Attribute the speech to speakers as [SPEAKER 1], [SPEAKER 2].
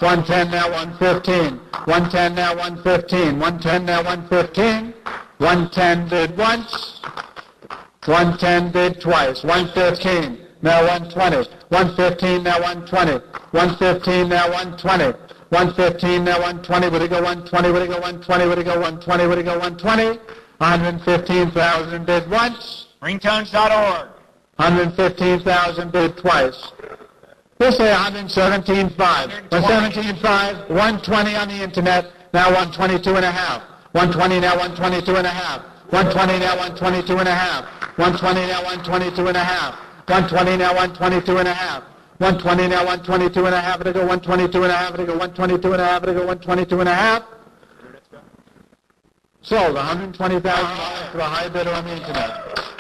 [SPEAKER 1] 110 now 115. 110 now 115. 110 now 115. 110 bid once. 110 bid twice. 115 now 120. 115 now 120. 115 now 120. 115 now 120. Would it go 120? Would it go 120? Would it go 120? Would it go 120? 115,000 bid once.
[SPEAKER 2] Ringtones.org.
[SPEAKER 1] 115,000 bid twice. We'll say 117.5. 117.5, 120 on the internet, now 122 and a half. 120 now 122 and a half. 120 now 122 and a half. 120 now 122 and a half. 120 now 122 and a half. 120 now 122 and a half. It'll go 122 and a half. It'll go 122 and a half. It'll go 122 and a half. Sold $120,000 to a high bidder on the internet.